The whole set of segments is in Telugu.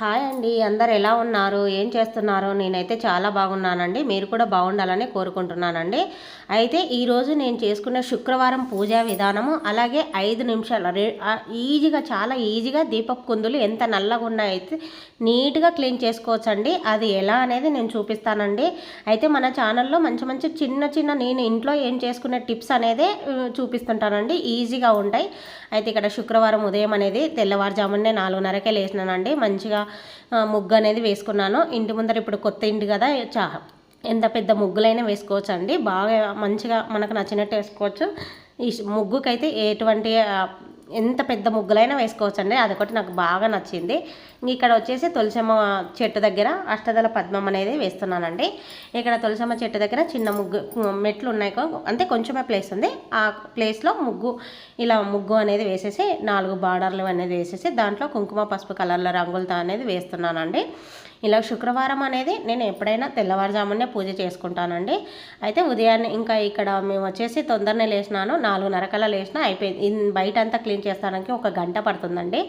హాయ్ అండి, అందరు ఎలా ఉన్నారు? ఏం చేస్తున్నారు? నేనైతే చాలా బాగున్నానండి. మీరు కూడా బాగుండాలని కోరుకుంటున్నానండి. అయితే ఈరోజు నేను చేసుకున్న శుక్రవారం పూజా విధానము, అలాగే 5 నిమిషాలు ఈజీగా, చాలా ఈజీగా దీపపు కుందులు ఎంత నల్లగా ఉన్నాయైతే నీట్గా క్లీన్ చేసుకోవచ్చండి. అది ఎలా అనేది నేను చూపిస్తానండి. అయితే మన ఛానల్లో మంచి మంచి చిన్న చిన్న నేను ఇంట్లో ఏం చేసుకునే టిప్స్ అనేది చూపిస్తుంటానండి. ఈజీగా ఉంటాయి. అయితే ఇక్కడ శుక్రవారం ఉదయం అనేది తెల్లవారుజామునే 4:30కే లేసినానండి. మంచిగా ముగ్గు అనేది వేసుకున్నాను. ఇంటి ముందర ఇప్పుడు కొత్త ఇంటి కదా, ఎంత పెద్ద ముగ్గులైనా వేసుకోవచ్చు అండి. బాగా మంచిగా మనకు నచ్చినట్టు వేసుకోవచ్చు. ఈ ముగ్గుకైతే ఎటువంటి ఎంత పెద్ద ముగ్గులైనా వేసుకోవచ్చండి. అదొకటి నాకు బాగా నచ్చింది. ఇక్కడ వచ్చేసి తులసమ్మ చెట్టు దగ్గర అష్టదళ పద్మం అనేది వేస్తున్నానండి. ఇక్కడ తులసమ్మ చెట్టు దగ్గర చిన్న ముగ్గు మెట్లు ఉన్నాయి, అంటే కొంచెమే ప్లేస్ ఉంది. ఆ ప్లేస్లో ముగ్గు అనేది వేసేసి 4 బార్డర్లు అనేది వేసేసి దాంట్లో కుంకుమ పసుపు కలర్ల రంగులతో అనేది వేస్తున్నానండి. ఇలా శుక్రవారం అనేది నేను ఎప్పుడైనా తెల్లవారుజామునే పూజ చేసుకుంటానండి. అయితే ఉదయాన్నే ఇంకా ఇక్కడ మేము వచ్చేసి తొందరనే లేచినాను. 4:30 లేచిన అయిపోయింది. బయట అంతా క్లీన్ చేస్తానికి 1 గంట పడుతుందండి.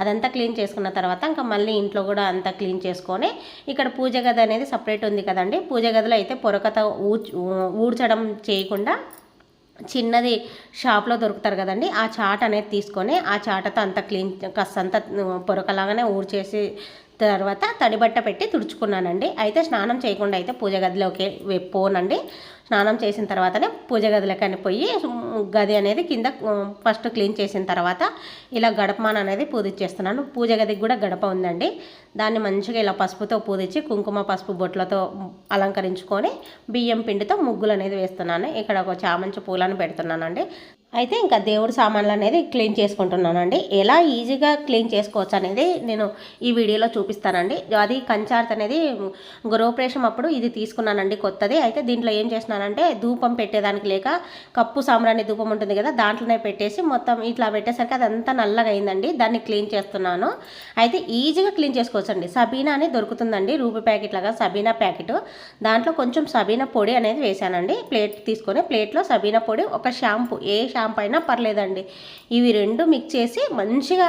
అదంతా క్లీన్ చేసుకున్న తర్వాత ఇంకా మళ్ళీ ఇంట్లో కూడా అంతా క్లీన్ చేసుకొని ఇక్కడ పూజ గది అనేది సపరేట్ ఉంది కదండి. పూజ గదిలో అయితే పొరకత ఊడ్చడం చేయకుండా చిన్నది షాప్లో దొరుకుతారు కదండి, ఆ చాట అనేది తీసుకొని ఆ చాటతో అంతా క్లీన్ కాస్తంతా పొరకలాగానే ఊడ్చేసి తర్వాత తడిబట్ట పెట్టి తుడుచుకున్నానండి. అయితే స్నానం చేయకుండా అయితే పూజ గదిలోకి పోనండి. స్నానం చేసిన తర్వాతనే పూజ గదిలోకి పోయి గది అనేది కింద ఫస్ట్ క్లీన్ చేసిన తర్వాత ఇలా గడపమాన అనేది పూజించేస్తున్నాను. పూజ గదికి కూడా గడప ఉందండి. దాన్ని మంచిగా ఇలా పసుపుతో పూజించి కుంకుమ పసుపు బొట్లతో అలంకరించుకొని బియ్యం పిండితో ముగ్గులు అనేది వేస్తున్నాను. ఇక్కడ ఒక చామంతి పూలను పెడుతున్నానండి. అయితే ఇంకా దేవుడి సామాన్లు అనేది క్లీన్ చేసుకుంటున్నానండి. ఎలా ఈజీగా క్లీన్ చేసుకోవచ్చు అనేది నేను ఈ వీడియోలో చూపిస్తానండి. అది కంచార్త్ అనేది గృహప్రవేశం అప్పుడు ఇది తీసుకున్నానండి, కొత్తది. అయితే దీంట్లో ఏం చేసినానంటే ధూపం పెట్టేదానికి లేక కప్పు సాంబ్రాణి ధూపం ఉంటుంది కదా, దాంట్లోనే పెట్టేసి మొత్తం ఇట్లా పెట్టేసరికి అదంతా నల్లగా అయిందండి. దాన్ని క్లీన్ చేస్తున్నాను. అయితే ఈజీగా క్లీన్ చేసుకోవచ్చండి. సబీనా అని దొరుకుతుందండి, రూపీ ప్యాకెట్ లాగా సబీనా ప్యాకెట్. దాంట్లో కొంచెం సబీనా పొడి అనేది వేసానండి. ప్లేట్ తీసుకొని ప్లేట్లో సబీనా పొడి, ఒక షాంపూ, ఏ షాంపూ అయినా పర్లేదండి, ఇవి 2 మిక్స్ చేసి మంచిగా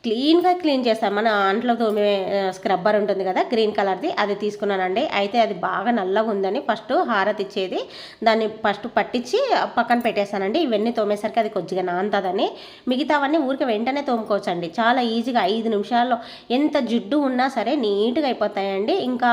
క్లీన్గా క్లీన్ చేస్తాను. మన అంట్లో తోమే స్క్రబ్బర్ ఉంటుంది కదా, గ్రీన్ కలర్ది, అది తీసుకున్నానండి. అయితే అది బాగా నల్లగా ఉందని ఫస్ట్ హారతి ఇచ్చేది దాన్ని ఫస్ట్ పట్టించి పక్కన పెట్టేశానండి. ఇవన్నీ తోమేసరికి అది కొద్దిగా నాంతదని. మిగతావన్నీ ఊరికి వెంటనే తోముకోవచ్చండి. చాలా ఈజీగా 5 నిమిషాల్లో ఎంత జిడ్డు ఉన్నా సరే నీట్గా అయిపోతాయండి. ఇంకా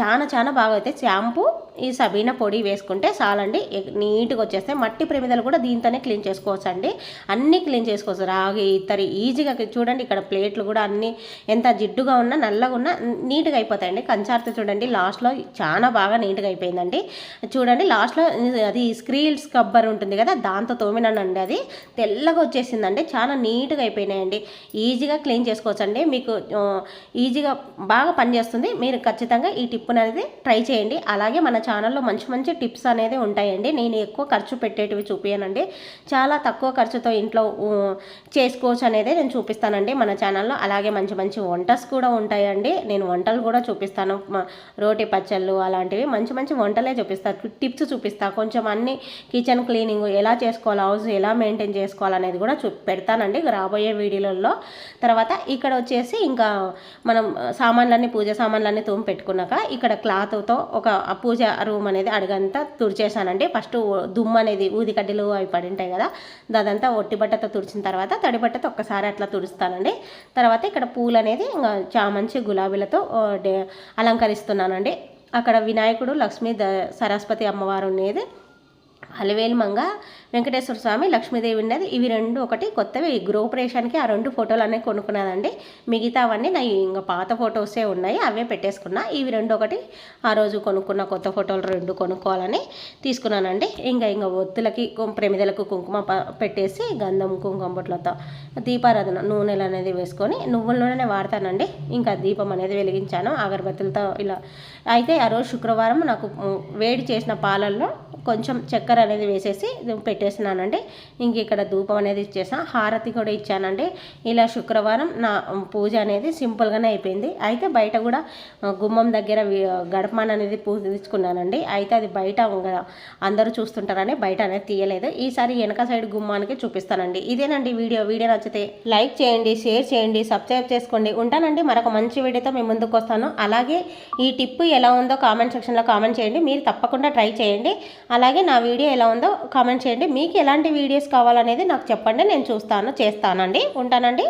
చాలా చాలా బాగా అవుతాయి. షాంపూ, ఈ సబీనా పొడి వేసుకుంటే చాలండి, నీట్గా వచ్చేస్తాయి. మట్టి ప్రమిదలు కూడా దీంతోనే క్లీన్ చేసుకోవచ్చు అండి. అన్నీ క్లీన్ చేసుకోవచ్చు. రాగి ఇత్తడి ఈజీగా చూడండి. ఇక్కడ ప్లేట్లు కూడా అన్నీ ఎంత జిడ్డుగా ఉన్నా నల్లగా ఉన్నా నీట్గా అయిపోతాయండి. కంచార్త చూడండి లాస్ట్లో చాలా బాగా నీట్గా అయిపోయిందండి. చూడండి లాస్ట్లో అది స్క్రీల్ స్క్రబ్బర్ ఉంటుంది కదా, దాంతో తోమినానండి. అది తెల్లగా వచ్చేసిందండి. చాలా నీట్గా అయిపోయినాయండి. ఈజీగా క్లీన్ చేసుకోవచ్చండి. మీకు ఈజీగా బాగా పనిచేస్తుంది. మీరు ఖచ్చితంగా ఈ టిప్ అనేది ట్రై చేయండి. అలాగే మన ఛానల్లో మంచి మంచి టిప్స్ అనేది ఉంటాయండి. నేను ఎక్కువ ఖర్చు పెట్టేటివి చూపించనండి. చాలా తక్కువ ఖర్చుతో ఇంట్లో చేసుకోవచ్చు అనేది నేను చూపిస్తానండి మన ఛానల్లో. అలాగే మంచి మంచి వంటస్ కూడా ఉంటాయండి. నేను వంటలు కూడా చూపిస్తాను. రోటి పచ్చళ్ళు అలాంటివి మంచి మంచి వంటలే చూపిస్తాను, టిప్స్ చూపిస్తాను. కొంచెం అన్ని కిచెన్ క్లీనింగ్ ఎలా చేసుకోవాలి, హౌస్ ఎలా మెయింటైన్ చేసుకోవాలనేది కూడా పెడతానండి రాబోయే వీడియోలలో. తర్వాత ఇక్కడ వచ్చేసి ఇంకా మనం సామాన్లన్నీ, పూజ సామాన్లన్నీ తోమి పెట్టుకున్నాక ఇక్కడ క్లాత్తో ఒక పూజ రూమ్ అనేది అడుగంతా తుడిచేసానండి. ఫస్ట్ దుమ్ము అనేది ఊదికడ్డలు అవి పడి ఉంటాయి కదా, అదంతా ఒట్టి బట్టతో తుడిచిన తర్వాత తడి బట్టతో ఒక్కసారి అట్లా తుడుస్తానండి. తర్వాత ఇక్కడ పూలు అనేది చామంచి గులాబీలతో అలంకరిస్తున్నానండి. అక్కడ వినాయకుడు, లక్ష్మీ సరస్వతి అమ్మవారు అనేది, అలివేలు మంగ, వెంకటేశ్వర స్వామి, లక్ష్మీదేవి ఉన్నది. ఇవి 2 ఒకటి కొత్తవి గృహప్రవేశానికి ఆ 2 ఫోటోలు అనేవి కొనుక్కున్నానండి. మిగతావన్నీ నా ఇంకా పాత ఫొటోసే ఉన్నాయి, అవే పెట్టేసుకున్నా. ఇవి 2 ఒకటి ఆ రోజు కొనుక్కున్న కొత్త ఫోటోలు 2 కొనుక్కోవాలని తీసుకున్నానండి. ఇంకా ఒత్తులకి ప్రమిదలకు కుంకుమ పెట్టేసి గంధం కుంకుమ బొట్లతో దీపారాధన నూనెలు అనేది వేసుకొని, నువ్వుల నూనెనే వాడతానండి. ఇంకా దీపం అనేది వెలిగించాను అగరబత్తులతో ఇలా. అయితే ఆ రోజు శుక్రవారం నాకు వేడి చేసిన పాలల్లో కొంచెం చక్కెర అనేది వేసేసి పెట్టేసినానండి. ఇంక ఇక్కడ ధూపం అనేది ఇచ్చేసా, హారతి కూడా ఇచ్చానండి. ఇలా శుక్రవారం నా పూజ అనేది సింపుల్గానే అయిపోయింది. అయితే బయట కూడా గుమ్మం దగ్గర గడపమాన అనేది పూజించుకున్నానండి. అయితే అది బయట అందరూ చూస్తుంటారని బయట అనేది తీయలేదు. ఈసారి వెనక సైడ్ గుమ్మానికి చూపిస్తానండి. ఇదేనండి వీడియో నచ్చితే లైక్ చేయండి, షేర్ చేయండి, సబ్స్క్రైబ్ చేసుకోండి. ఉంటానండి, మరొక మంచి వీడియోతో మేము ముందుకు వస్తాను. అలాగే ఈ టిప్ ఎలా ఉందో కామెంట్ సెక్షన్లో కామెంట్ చేయండి. మీరు తప్పకుండా ట్రై చేయండి. అలాగే నా వీడియో ఎలా ఉందో కామెంట్ చేయండి. మీకు ఎలాంటి వీడియోస్ కావాలనేది నాకు చెప్పండి, నేను చేస్తానండి. ఉంటానండి.